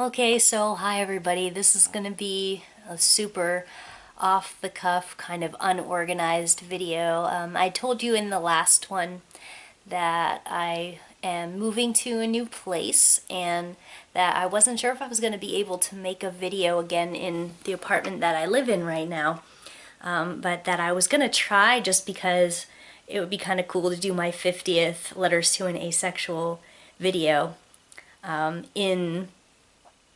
Okay, so hi everybody. This is going to be a super off the cuff, kind of unorganized video. I told you in the last one that I am moving to a new place and that I wasn't sure if I was going to be able to make a video again in the apartment that I live in right now. But that I was going to try just because it would be kind of cool to do my 50th Letters to an Asexual video in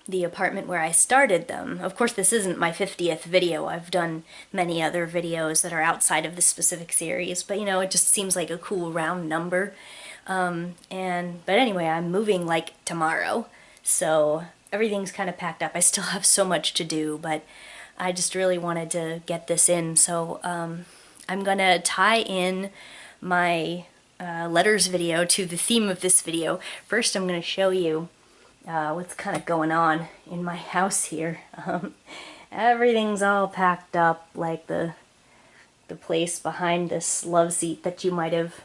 the apartment where I started them. Of course, this isn't my 50th video. I've done many other videos that are outside of this specific series, but you know, it just seems like a cool round number. But anyway, I'm moving like tomorrow, so everything's kind of packed up. I still have so much to do, but I just really wanted to get this in. So I'm gonna tie in my letters video to the theme of this video. First, I'm gonna show you what's kind of going on in my house here. Everything's all packed up, like the place behind this love seat that you might have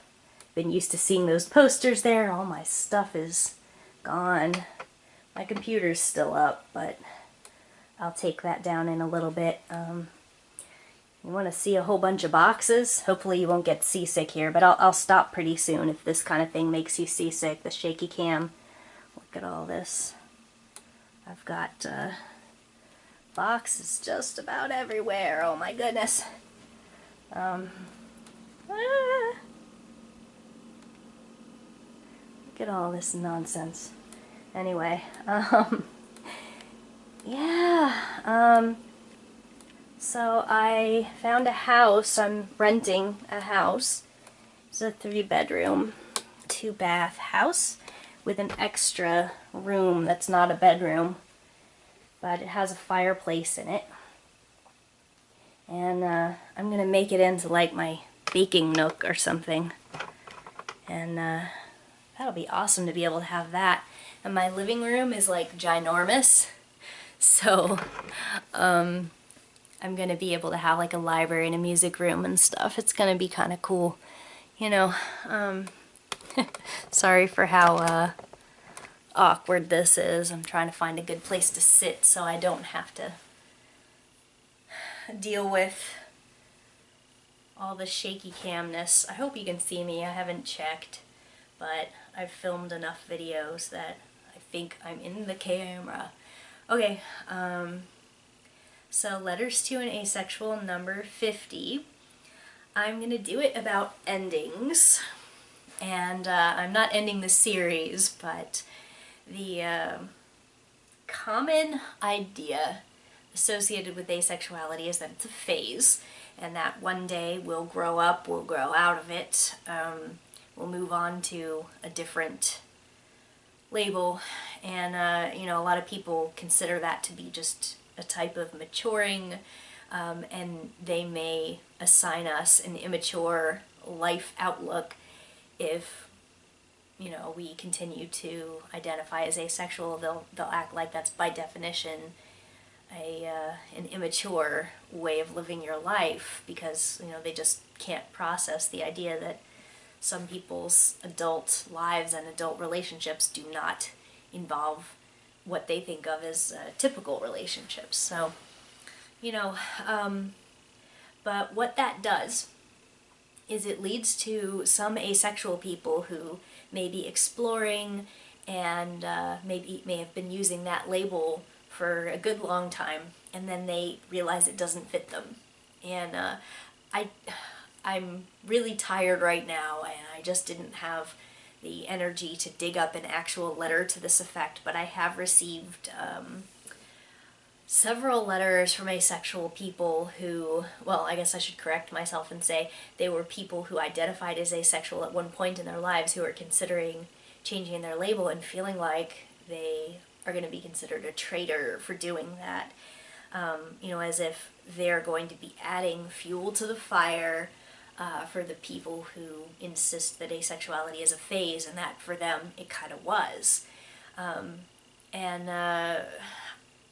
been used to seeing those posters there. All my stuff is gone. My computer's still up, but I'll take that down in a little bit. You want to see a whole bunch of boxes? Hopefully you won't get seasick here, but I'll stop pretty soon if this kind of thing makes you seasick, the shaky cam. Look at all this. I've got boxes just about everywhere. Oh my goodness. Look at all this nonsense. Anyway, yeah. So I found a house. I'm renting a house. It's a 3-bedroom, 2-bath house with an extra room that's not a bedroom, but it has a fireplace in it. And I'm gonna make it into like my baking nook or something. And that'll be awesome to be able to have that. And my living room is like ginormous, so I'm gonna be able to have like a library and a music room and stuff. It's gonna be kind of cool, you know. Sorry for how awkward this is. I'm trying to find a good place to sit so I don't have to deal with all the shaky camness. I hope you can see me. I haven't checked, but I've filmed enough videos that I think I'm in the camera. Okay, so Letters to an Asexual number 50. I'm gonna do it about endings. And I'm not ending the series, but the common idea associated with asexuality is that it's a phase, and that one day we'll grow up, we'll grow out of it, we'll move on to a different label, and you know, a lot of people consider that to be just a type of maturing, and they may assign us an immature life outlook if, you know, we continue to identify as asexual. They'll act like that's by definition an immature way of living your life, because, you know, they just can't process the idea that some people's adult lives and adult relationships do not involve what they think of as typical relationships. So, you know, but what that does is it leads to some asexual people who may be exploring and may have been using that label for a good long time, and then they realize it doesn't fit them. And I'm really tired right now, and I just didn't have the energy to dig up an actual letter to this effect, but I have received several letters from asexual people who, well, I guess I should correct myself and say they were people who identified as asexual at one point in their lives who are considering changing their label and feeling like they are going to be considered a traitor for doing that. You know, as if they're going to be adding fuel to the fire for the people who insist that asexuality is a phase, and that for them it kind of was.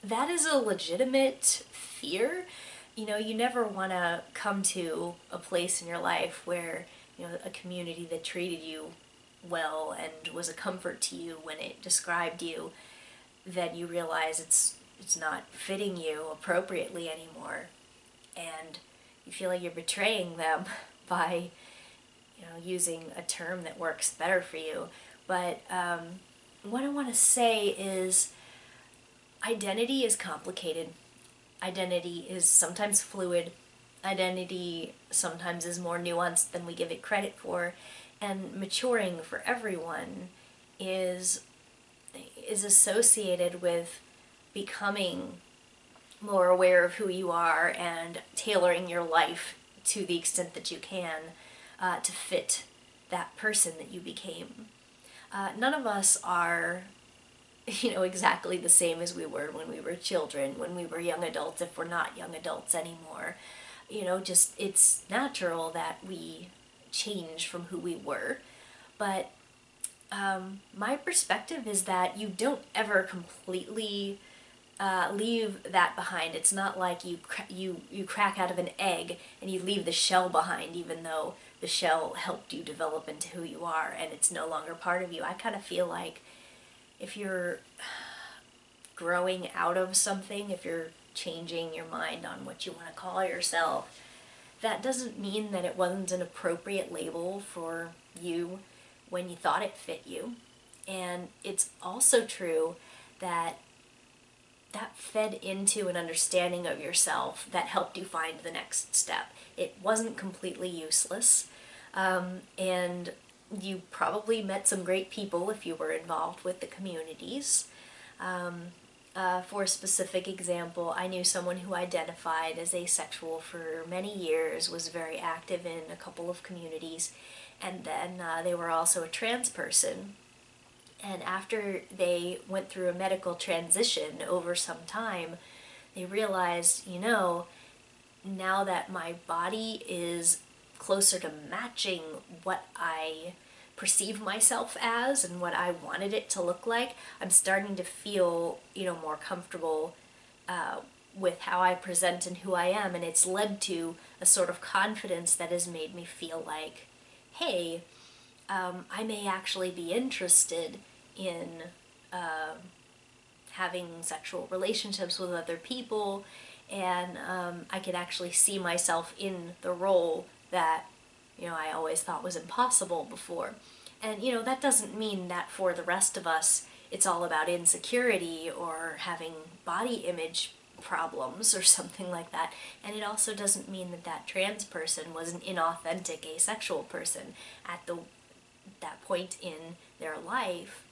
That is a legitimate fear. You know, you never want to come to a place in your life where, you know, a community that treated you well and was a comfort to you when it described you then you realize it's not fitting you appropriately anymore, and you feel like you're betraying them by, using a term that works better for you. But what I want to say is identity is complicated. Identity is sometimes fluid. Identity sometimes is more nuanced than we give it credit for. And maturing for everyone is associated with becoming more aware of who you are and tailoring your life to the extent that you can to fit that person that you became. None of us are, exactly the same as we were when we were children, when we were young adults, if we're not young adults anymore. Just it's natural that we change from who we were. But my perspective is that you don't ever completely leave that behind. It's not like you crack out of an egg and you leave the shell behind, even though the shell helped you develop into who you are, and it's no longer part of you. I kind of feel like if you're growing out of something, if you're changing your mind on what you want to call yourself, that doesn't mean that it wasn't an appropriate label for you when you thought it fit you. And it's also true that fed into an understanding of yourself that helped you find the next step. It wasn't completely useless, and you probably met some great people if you were involved with the communities. For a specific example, I knew someone who identified as asexual for many years, was very active in a couple of communities, and then they were also a trans person. And after they went through a medical transition over some time, they realized, now that my body is closer to matching what I perceive myself as and what I wanted it to look like, I'm starting to feel, more comfortable with how I present and who I am. And it's led to a sort of confidence that has made me feel like, hey, I may actually be interested in having sexual relationships with other people, and I could actually see myself in the role that, I always thought was impossible before. And, that doesn't mean that for the rest of us it's all about insecurity or having body image problems or something like that. And it also doesn't mean that that trans person was an inauthentic asexual person. At that point in their life,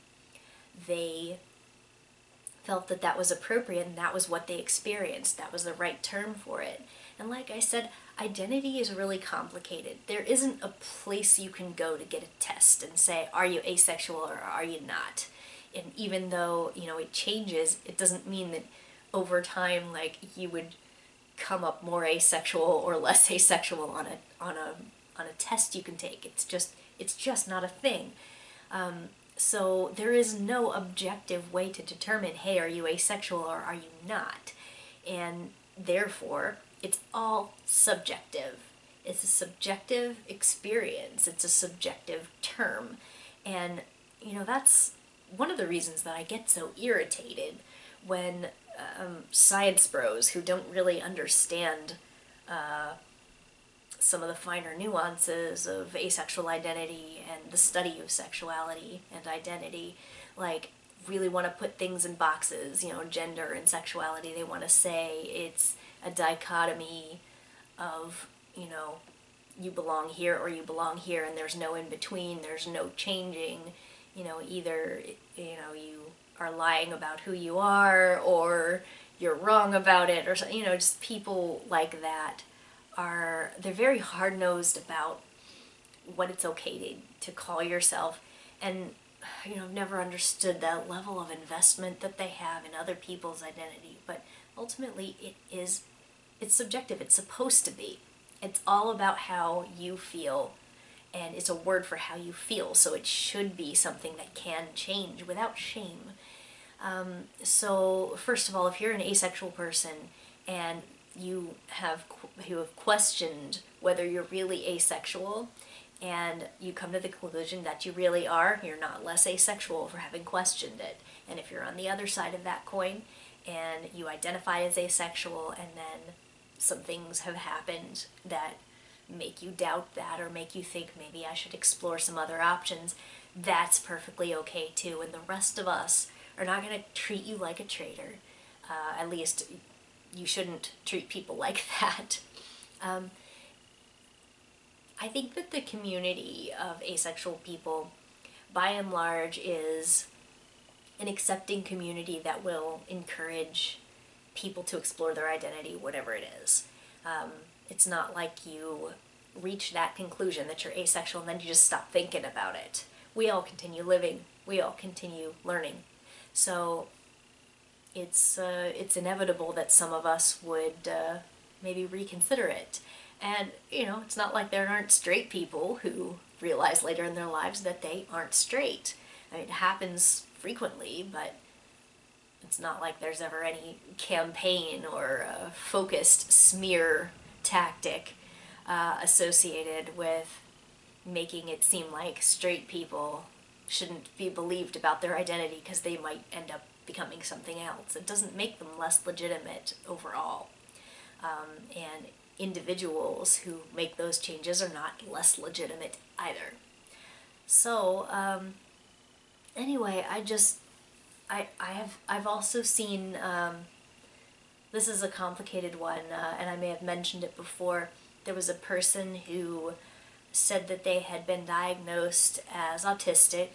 they felt that that was appropriate and that was what they experienced. That was the right term for it. And like I said, identity is really complicated. There isn't a place you can go to get a test and say, are you asexual or are you not? And even though, it changes, it doesn't mean that over time, like, you would come up more asexual or less asexual on a test you can take. It's just not a thing. So there is no objective way to determine, hey, are you asexual or are you not? And therefore, it's all subjective. It's a subjective experience. It's a subjective term. And, that's one of the reasons that I get so irritated when science bros who don't really understand some of the finer nuances of asexual identity and the study of sexuality and identity, like, really want to put things in boxes, gender and sexuality. They want to say it's a dichotomy of, you belong here or you belong here and there's no in between, there's no changing, either, you are lying about who you are or you're wrong about it, or, just people like that they're very hard-nosed about what it's okay to call yourself. And, I've never understood that level of investment that they have in other people's identity. But ultimately, it's subjective. It's supposed to be. It's all about how you feel, and it's a word for how you feel, so it should be something that can change without shame. So first of all, if you're an asexual person and you have questioned whether you're really asexual, and you come to the conclusion that you really are, you're not less asexual for having questioned it. And if you're on the other side of that coin and you identify as asexual and then some things have happened that make you doubt that or make you think maybe I should explore some other options, that's perfectly okay too. And the rest of us are not going to treat you like a traitor. At least you shouldn't treat people like that. I think that the community of asexual people, by and large, is an accepting community that will encourage people to explore their identity, whatever it is. It's not like you reach that conclusion that you're asexual and then you just stop thinking about it. We all continue living. We all continue learning. So it's inevitable that some of us would maybe reconsider it. And, it's not like there aren't straight people who realize later in their lives that they aren't straight. I mean, it happens frequently, but it's not like there's ever any campaign or focused smear tactic associated with making it seem like straight people shouldn't be believed about their identity because they might end up becoming something else. It doesn't make them less legitimate overall. And individuals who make those changes are not less legitimate either. So, anyway, I've also seen, this is a complicated one, and I may have mentioned it before. There was a person who said that they had been diagnosed as autistic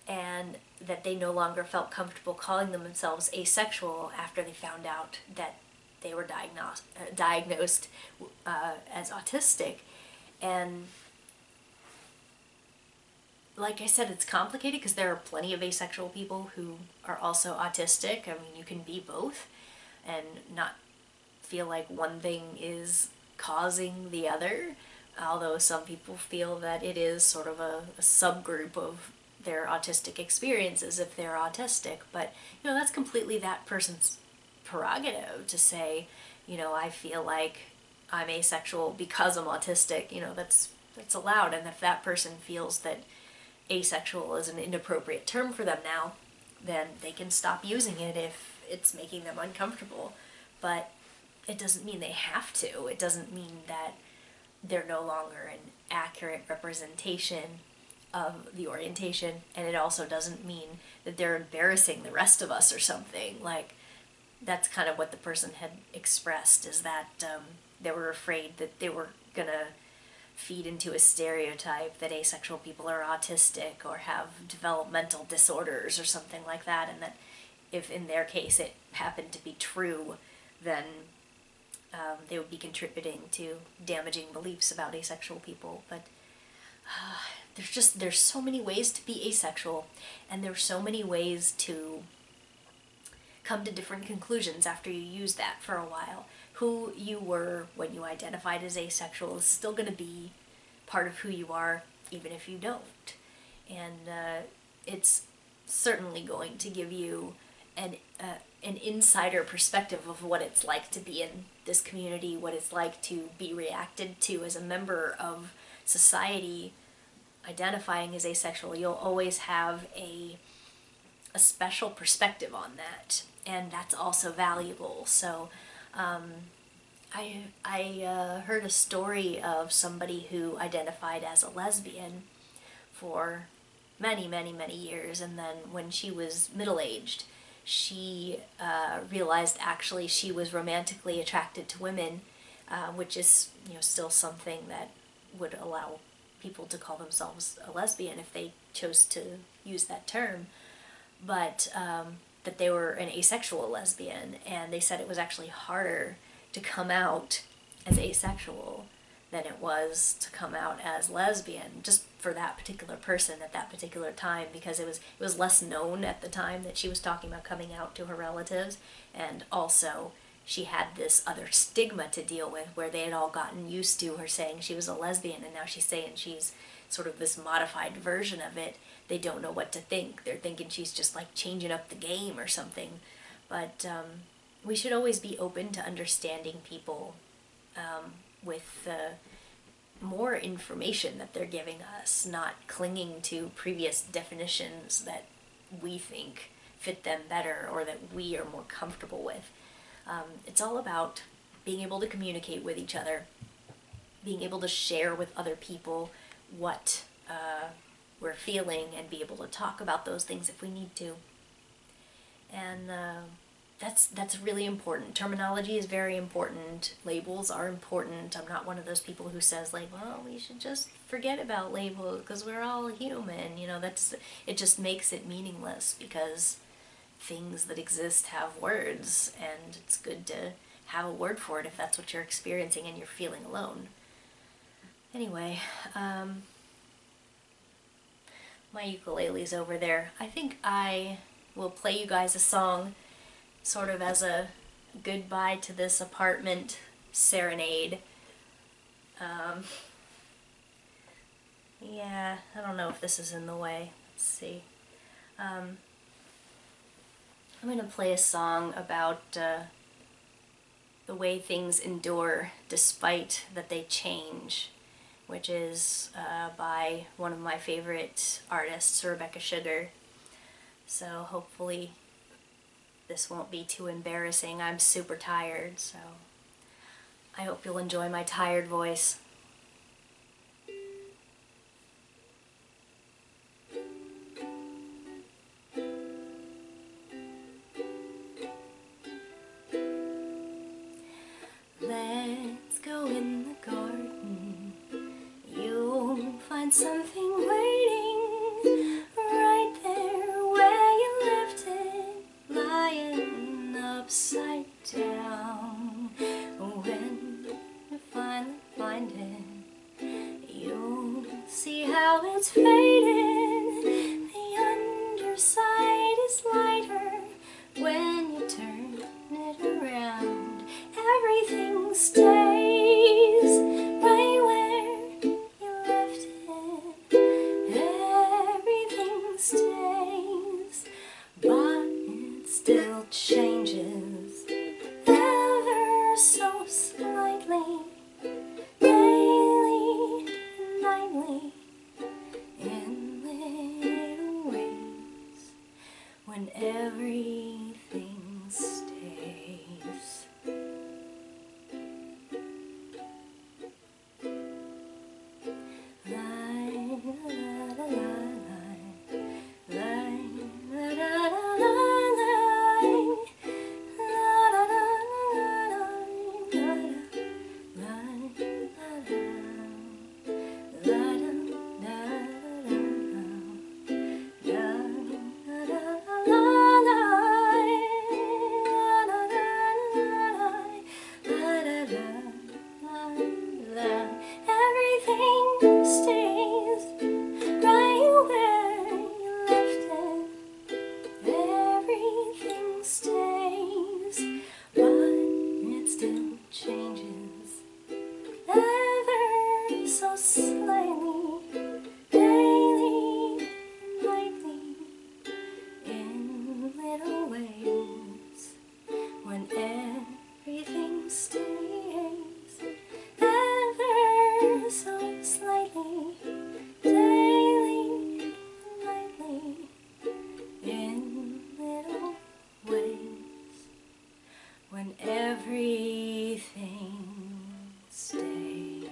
and that they no longer felt comfortable calling themselves asexual after they found out that they were diagnosed as autistic. And like I said, it's complicated because there are plenty of asexual people who are also autistic. I mean, you can be both and not feel like one thing is causing the other, although some people feel that it is sort of a subgroup of their autistic experiences if they're autistic. But, that's completely that person's prerogative to say, I feel like I'm asexual because I'm autistic. That's allowed. And if that person feels that asexual is an inappropriate term for them now, then they can stop using it if it's making them uncomfortable. But it doesn't mean they have to. It doesn't mean that they're no longer an accurate representation of the orientation, and it also doesn't mean that they're embarrassing the rest of us or something. Like, that's kind of what the person had expressed, is that they were afraid that they were gonna feed into a stereotype that asexual people are autistic or have developmental disorders or something like that, and that if in their case it happened to be true, then they would be contributing to damaging beliefs about asexual people. But there's so many ways to be asexual, and there's so many ways to come to different conclusions after you use that for a while. Who you were when you identified as asexual is still going to be part of who you are, even if you don't. And it's certainly going to give you an insider perspective of what it's like to be in this community, what it's like to be reacted to as a member of society identifying as asexual. You'll always have a special perspective on that, and that's also valuable. So I heard a story of somebody who identified as a lesbian for many, many, many years, and then when she was middle-aged, she realized actually she was romantically attracted to women, which is still something that would allow people to call themselves a lesbian if they chose to use that term, but that they were an asexual lesbian, and they said it was actually harder to come out as asexual than it was to come out as lesbian, just for that particular person at that particular time, because it was less known at the time that she was talking about coming out to her relatives, and also she had this other stigma to deal with where they had all gotten used to her saying she was a lesbian, and now she's saying she's sort of this modified version of it. They don't know what to think. They're thinking she's just like changing up the game or something. But we should always be open to understanding people with more information that they're giving us, not clinging to previous definitions that we think fit them better or that we are more comfortable with. It's all about being able to communicate with each other, being able to share with other people what we're feeling, and be able to talk about those things if we need to. And that's really important. Terminology is very important. Labels are important. I'm not one of those people who says like, well, we should just forget about labels because we're all human. You know, it just makes it meaningless, because things that exist have words, and it's good to have a word for it if that's what you're experiencing and you're feeling alone. Anyway, my ukulele's over there. I think I will play you guys a song sort of as a goodbye to this apartment serenade. Yeah, I don't know if this is in the way. Let's see. I'm going to play a song about the way things endure despite that they change, which is by one of my favorite artists, Rebecca Sugar. So hopefully this won't be too embarrassing. I'm super tired, so I hope you'll enjoy my tired voice. Let's go in the garden. You'll find something waiting right there where you left it, lying upside down. When you finally find it, you'll see how it's faded. The underside is lighter when you turn it around. Everything stays right where you left it. Everything stays, but it still changes ever so slightly, daily and nightly, in little ways, when everything stays. Everything stays right where you left it. Everything stays, but it still changes ever so slightly, daily and nightly, in little ways, when everything stays ever so slightly, daily and nightly, in little ways, when everything stays.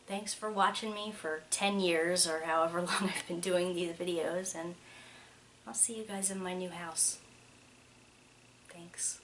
Thanks for watching me for 10 years or however long I've been doing these videos, and I'll see you guys in my new house. Thanks.